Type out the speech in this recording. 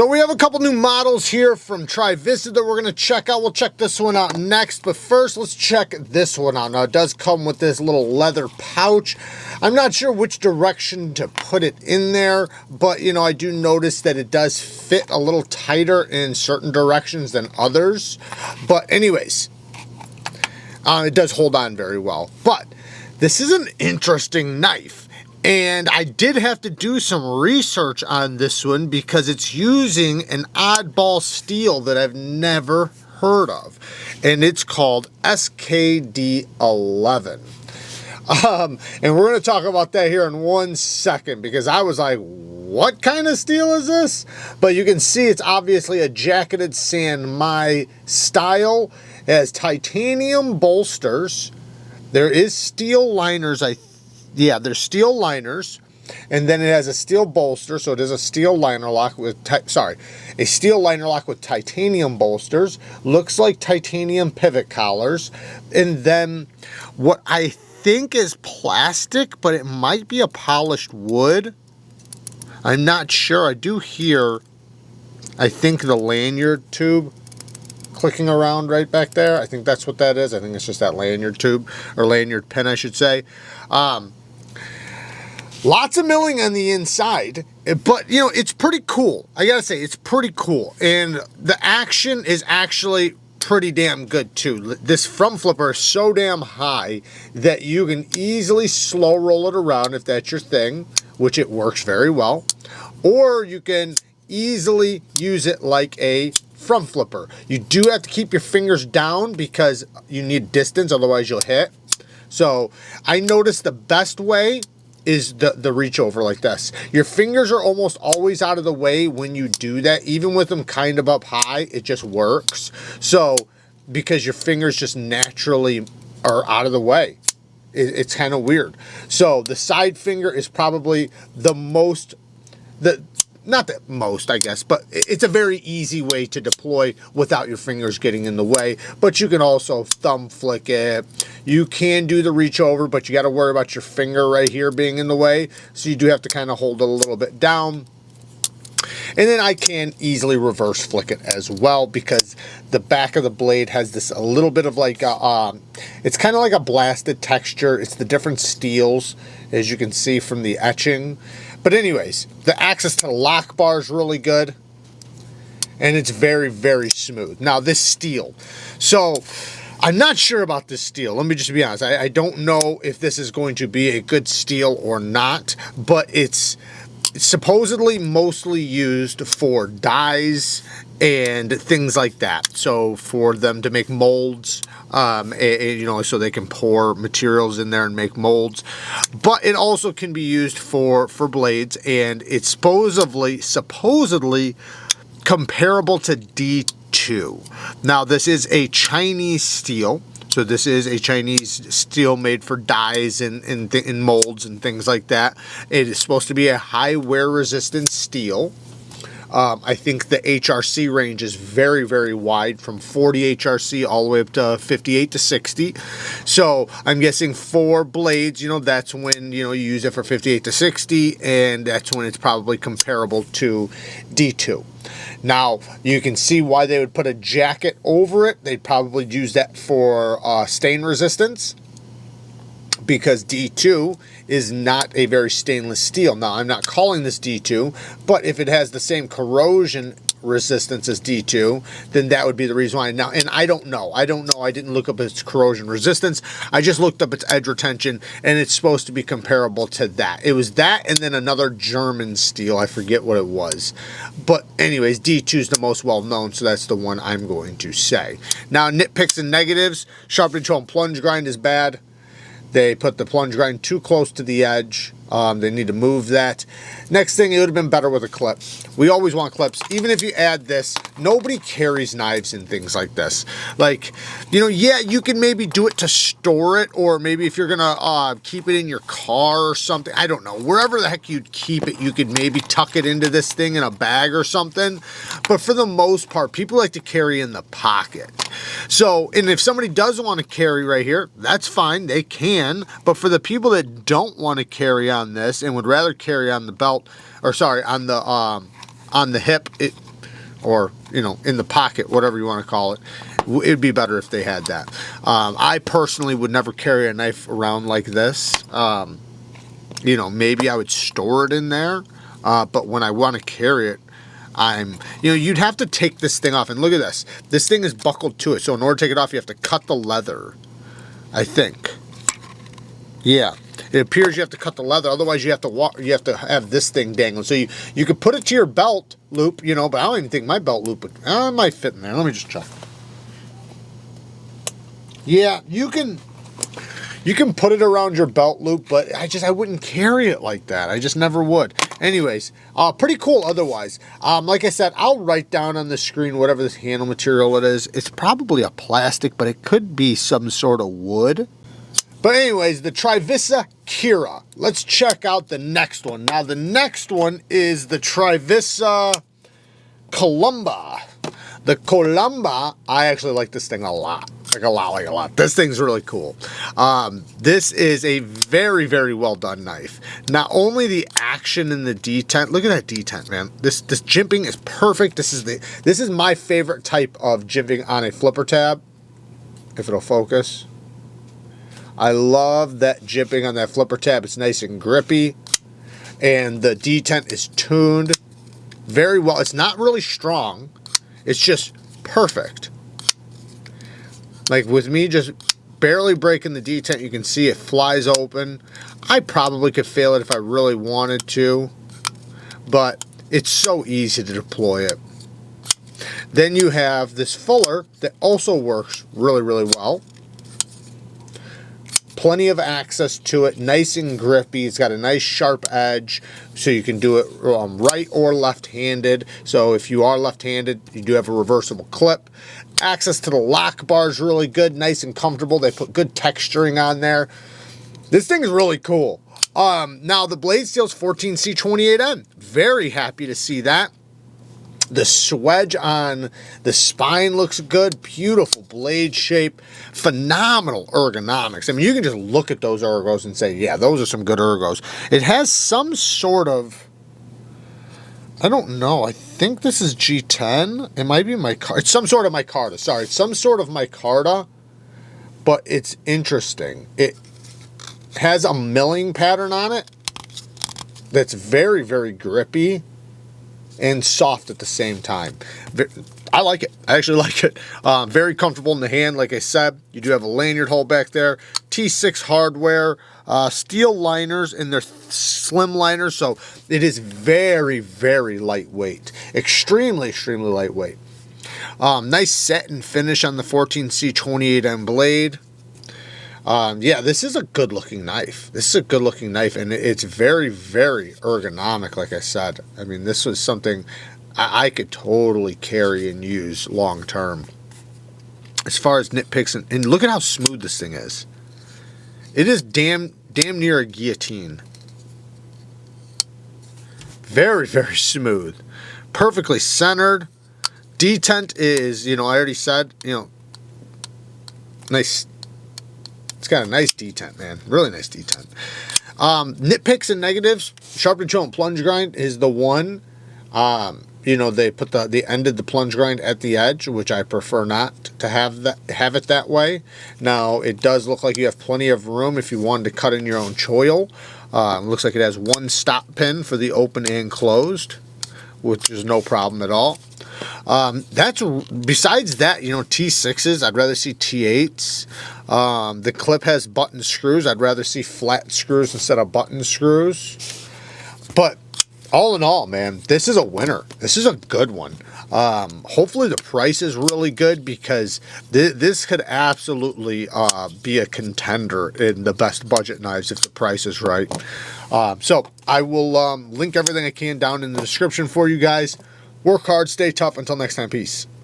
So we have a couple new models here from Trivisa that we're going to check out. We'll check this one out next, but first let's check this one out. Now it does come with this little leather pouch. I'm not sure which direction to put it in there, but you know, I do notice that it does fit a little tighter in certain directions than others. But anyways, it does hold on very well. But this is an interesting knife. And I did have to do some research on this one because it's using an oddball steel that I've never heard of. And it's called SKD11. And we're going to talk about that here in 1 second because I was like, what kind of steel is this? But you can see it's obviously a jacketed Sanmai style. It has titanium bolsters. There is steel liners, yeah, there's steel liners, and then it has a steel bolster, so it is a steel liner lock with, a steel liner lock with titanium bolsters. Looks like titanium pivot collars, and then what I think is plastic, but it might be a polished wood. I'm not sure. I do hear, I think, the lanyard tube clicking around right back there. I think that's what that is. I think it's just that lanyard tube, or lanyard pin, I should say. Lots of milling on the inside, but you know, it's pretty cool. I gotta say, it's pretty cool. And the action is actually pretty damn good too. This front flipper is so damn high that you can easily slow roll it around if that's your thing, which it works very well. Or you can easily use it like a front flipper. You do have to keep your fingers down because you need distance, otherwise you'll hit. So I noticed the best way is the reach over like this. Your fingers are almost always out of the way when you do that. Even with them kind of up high, it just works. So because your fingers just naturally are out of the way. It's kind of weird. So the side finger is probably the most, not the most, I guess, but it's a very easy way to deploy without your fingers getting in the way. But you can also thumb flick it. You can do the reach over, but you got to worry about your finger right here being in the way. So you do have to kind of hold it a little bit down. And then I can easily reverse flick it as well because the back of the blade has this a little bit of like it's kind of like a blasted texture. It's the different steels, as you can see from the etching. But anyways, the access to the lock bar is really good. And it's very, very smooth. Now this steel. So I'm not sure about this steel. Let me just be honest. I don't know if this is going to be a good steel or not. But it's supposedly mostly used for dyes and things like that. So for them to make molds, you know, so they can pour materials in there and make molds. But it also can be used for blades, and it's supposedly comparable to D2. Now this is a Chinese steel. So this is a Chinese steel made for dyes and molds and things like that. It is supposed to be a high wear resistant steel. I think the HRC range is very, very wide, from 40 HRC all the way up to 58 to 60. So I'm guessing for blades, you know, that's when, you know, you use it for 58 to 60, and that's when it's probably comparable to D2. Now, you can see why they would put a jacket over it. They'd probably use that for stain resistance, because D2 is not a very stainless steel. Now, I'm not calling this D2, but if it has the same corrosion resistance as D2, then that would be the reason why. Now, and I don't know. I didn't look up its corrosion resistance. I just looked up its edge retention, and it's supposed to be comparable to that. It was that and then another German steel. I forget what it was. But anyways, D2 is the most well-known, so that's the one I'm going to say. Now, nitpicks and negatives. Sharpening tool and plunge grind is bad. They put the plunge grind too close to the edge. They need to move that. Next thing, it would have been better with a clip. We always want clips. Even if you add this, nobody carries knives and things like this. Like, you know, yeah, you can maybe do it to store it, or maybe if you're gonna keep it in your car or something. I don't know. Wherever the heck you'd keep it, you could maybe tuck it into this thing in a bag or something. But for the most part, people like to carry in the pocket. So, and if somebody does want to carry right here, that's fine. They can. But for the people that don't want to carry on this and would rather carry on the belt, or sorry, on the hip, or, you know, in the pocket, whatever you want to call it. It'd be better if they had that. I personally would never carry a knife around like this. You know, maybe I would store it in there, but when I want to carry it, you know, you'd have to take this thing off. And look at this. This thing is buckled to it. So in order to take it off, you have to cut the leather, I think. Yeah. It appears you have to cut the leather. Otherwise, you have to have this thing dangling. So you could put it to your belt loop, you know, but I don't even think my belt loop would, it might fit in there. Let me just check. Yeah, you can put it around your belt loop, but I wouldn't carry it like that. I just never would. Anyways, pretty cool otherwise. Like I said, I'll write down on the screen whatever this handle material it is. It's probably a plastic, but it could be some sort of wood. But anyways, the Trivisa Kira. Let's check out the next one. Now the next one is the Trivisa Columba. The Columba, I actually like this thing a lot. Like a lot. This thing's really cool. This is a very, very well done knife. Not only the action in the detent, look at that detent, man. This jimping is perfect. This is my favorite type of jimping on a flipper tab. If it'll focus. I love that jimping on that flipper tab. It's nice and grippy. And the detent is tuned very well. It's not really strong. It's just perfect. Like with me just barely breaking the detent, you can see it flies open. I probably could fail it if I really wanted to, but it's so easy to deploy it. Then you have this fuller that also works really, really well. Plenty of access to it, nice and grippy. It's got a nice sharp edge, so you can do it right or left-handed. So if you are left-handed, you do have a reversible clip. Access to the lock bar is really good, nice and comfortable. They put good texturing on there. This thing is really cool. Now the blade steel's 14C28N. Very happy to see that. The swedge on the spine looks good. Beautiful blade shape. Phenomenal ergonomics. I mean, you can just look at those ergos and say, yeah, those are some good ergos. It has some sort of, I don't know. I think this is G10. It might be micarta. It's some sort of micarta. Sorry, it's some sort of micarta, but it's interesting. It has a milling pattern on it that's very, very grippy and soft at the same time. I like it. I actually like it. Very comfortable in the hand. Like I said, you do have a lanyard hole back there. T6 hardware, steel liners, and they're slim liners, so it is very, very lightweight. Extremely, extremely lightweight. Nice set and finish on the 14C28M blade. Yeah, this is a good looking knife. This is a good looking knife, and it's very, very ergonomic, like I said. I mean, this was something I could totally carry and use long term. As far as nitpicks, and look at how smooth this thing is. It is damn near a guillotine. Very, very smooth. Perfectly centered. Detent is, you know, I already said, you know, nice. It's got a nice detent, man. Really nice detent. Nitpicks and negatives. Sharpen, chill, and plunge grind is the one. You know, they ended the plunge grind at the edge, which I prefer not to have it that way. Now, it does look like you have plenty of room if you wanted to cut in your own choil. It looks like it has one stop pin for the open and closed, which is no problem at all. Besides that, you know, T6s, I'd rather see T8s. The clip has button screws. I'd rather see flat screws instead of button screws. But all in all, man, this is a winner. This is a good one. Hopefully the price is really good, because this could absolutely be a contender in the best budget knives if the price is right. So I will link everything I can down in the description for you guys. Work hard, stay tough. Until next time, peace.